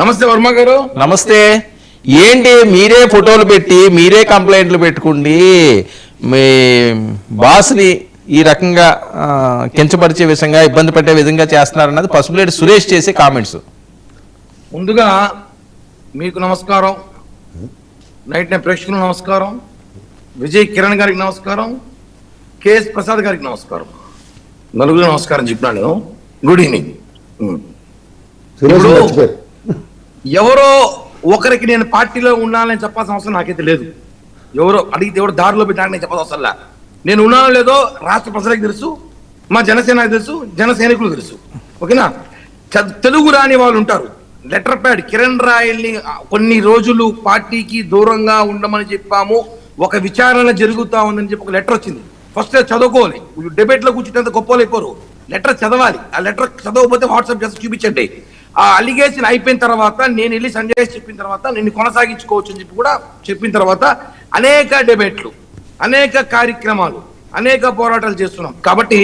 నమస్తే వర్మ గారు. నమస్తే. ఏంటి మీరే ఫోటోలు పెట్టి మీరే కంప్లైంట్లు పెట్టుకుండి మీ బాస్ని ఈ రకంగా కించపరిచే విధంగా ఇబ్బంది పెట్టే విధంగా చేస్తున్నారన్నది పసుపులేటి సురేష్ చేసే కామెంట్స్. ముందుగా మీకు నమస్కారం, నైట్ నైట్ ప్రేక్షకులకు నమస్కారం, విజయ్ కిరణ్ గారికి నమస్కారం, కేఎస్ ప్రసాద్ గారికి నమస్కారం, నలుగురు నమస్కారం చెప్పినాను నేను. Good evening. ఎవరో ఒకరికి నేను పార్టీలో ఉన్నానని చెప్పాల్సిన అవసరం నాకైతే లేదు. ఎవరో అడిగితే ఎవరు దారిలో పెట్టాక నేను చెప్పాల్సిన అవసరం లే. నేను ఉన్నానో లేదో రాష్ట్ర ప్రజలకు తెలుసు, మా జనసేనకు తెలుసు, జన సైనికులు తెలుసు. ఓకేనా? తెలుగు రాని వాళ్ళు ఉంటారు. లెటర్ ప్యాడ్ కిరణ్ రాయల్ని కొన్ని రోజులు పార్టీకి దూరంగా ఉండమని చెప్పాము, ఒక విచారణ జరుగుతా ఉందని చెప్పి ఒక లెటర్ వచ్చింది. ఫస్ట్ చదువుకోవాలి. డిబేట్ లో కూర్చుంటే గొప్పలు అయిపోరు. లెటర్ చదవాలి. ఆ లెటర్ చదవకపోతే వాట్సాప్ చేసి చూపించండి. ఆ అలిగేషన్ అయిపోయిన తర్వాత నేను వెళ్ళి సంజయ్ చెప్పిన తర్వాత నేను కొనసాగించుకోవచ్చు అని చెప్పి కూడా చెప్పిన తర్వాత అనేక డిబేట్లు, అనేక కార్యక్రమాలు, అనేక పోరాటాలు చేస్తున్నాం. కాబట్టి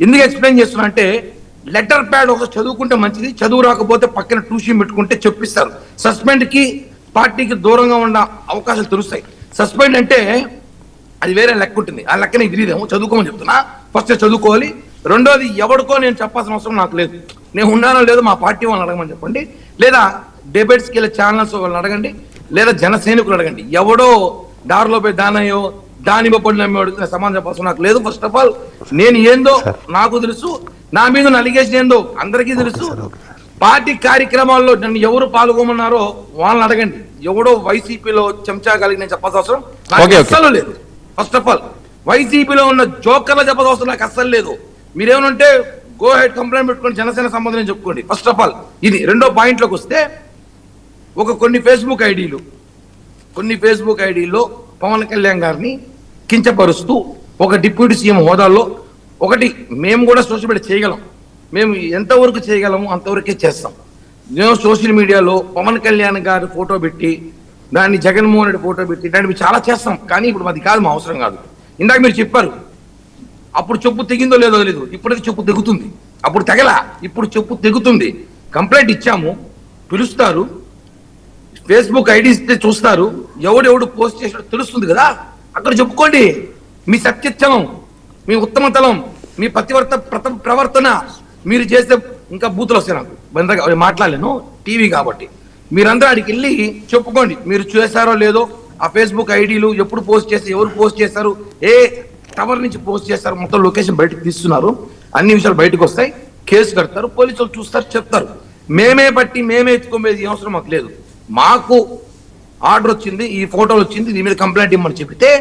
ఎందుకు ఎక్స్ప్లెయిన్ చేస్తున్నా అంటే, లెటర్ ప్యాడ్ ఒకసారి చదువుకుంటే మంచిది, చదువు రాకపోతే పక్కన ట్యూషన్ పెట్టుకుంటే చెప్పిస్తారు. సస్పెండ్ కి పార్టీకి దూరంగా ఉన్న అవకాశాలు తెలుస్తాయి. సస్పెండ్ అంటే అది వేరే లెక్క ఉంటుంది. ఆ లెక్క నీకు తెలియదేమో, చదువుకోమని చెప్తున్నా. ఫస్ట్ చదువుకోవాలి. రెండోది, ఎవరికో నేను చెప్పాల్సిన అవసరం నాకు లేదు. నేను ఉన్నానో లేదో మా పార్టీ వాళ్ళని అడగమని చెప్పండి, లేదా డిబేట్స్కి వెళ్ళే ఛానల్స్ వాళ్ళని అడగండి, లేదా జన సైనికులు అడగండి. ఎవడో దారిలో పోయి దానయ్యో దానిమ్మ పళ్ళు అమ్మి అడుగుతున్న సమాధానం చెప్పాల్సిన నాకు లేదు. ఫస్ట్ ఆఫ్ ఆల్ నేను ఏందో నాకు తెలుసు, నా మీద అలిగేషన్ ఏందో అందరికీ తెలుసు. పార్టీ కార్యక్రమాల్లో నన్ను ఎవరు పాల్గొమన్నారో వాళ్ళని అడగండి. ఎవడో వైసీపీలో చెంచా కలిగి నేను చెప్పాల్సిన అవసరం నాకు అస్సలు లేదు. ఫస్ట్ ఆఫ్ ఆల్ వైసీపీలో ఉన్న జోకర్లు చెప్పాల్సిన అవసరం నాకు అస్సలు లేదు. మీరేమనుంటే గో హెడ్ కంప్లైంట్ పెట్టుకొని జనసేన సంబంధం చెప్పుకోండి. ఫస్ట్ ఆఫ్ ఆల్ ఇది. రెండో పాయింట్లోకి వస్తే, కొన్ని ఫేస్బుక్ ఐడీలో పవన్ కళ్యాణ్ గారిని కించపరుస్తూ ఒక డిప్యూటీ సీఎం హోదాలో ఒకటి మేము కూడా సోషల్ మీడియా చేయగలం, మేము ఎంతవరకు చేయగలము అంతవరకే చేస్తాం. నేను సోషల్ మీడియాలో పవన్ కళ్యాణ్ గారి ఫోటో పెట్టి దాన్ని జగన్మోహన్ రెడ్డి ఫోటో పెట్టి దాన్ని చాలా చేస్తాం. కానీ ఇప్పుడు అది కాదు, మా అవసరం కాదు. ఇందాక మీరు చెప్పారు అప్పుడు చెప్పు తెగిందో లేదో తెలియదు, ఇప్పుడైతే చెప్పు తెగుతుంది. అప్పుడు తెగలా, ఇప్పుడు చెప్పు తెగుతుంది. కంప్లైంట్ ఇచ్చాము, పిలుస్తారు, ఫేస్బుక్ ఐడీస్ చూస్తారు, ఎవడెవడు పోస్ట్ చేసాడో తెలుస్తుంది కదా, అక్కడ చెప్పుకోండి. మీ సత్యత్వం, మీ ఉత్తమతలం, మీ ప్రవర్తన మీరు చేస్తే ఇంకా బూతులు వస్తాయి. నాకు బందగా మాట్లాడలేను, టీవీ కాబట్టి. మీరందరూ అడిగి వెళ్ళి చెప్పుకోండి మీరు చేశారో లేదో. ఆ ఫేస్బుక్ ఐడీలు ఎప్పుడు పోస్ట్ చేసి, ఎవరు పోస్ట్ చేశారు, ఏ టవర్ నుంచి పోస్ట్ చేస్తారు, మొత్తం లొకేషన్ బయటకు తీస్తున్నారు. అన్ని విషయాలు బయటకు వస్తాయి, కేసు కడతారు, పోలీసులు చూస్తారు, చెప్తారు. మేమే ఎత్తుకోమేది అవసరం మాకు లేదు. మాకు ఆర్డర్ వచ్చింది, ఈ ఫోటోలు వచ్చింది, దీని మీద కంప్లైంట్ ఇవ్వమని చెప్తే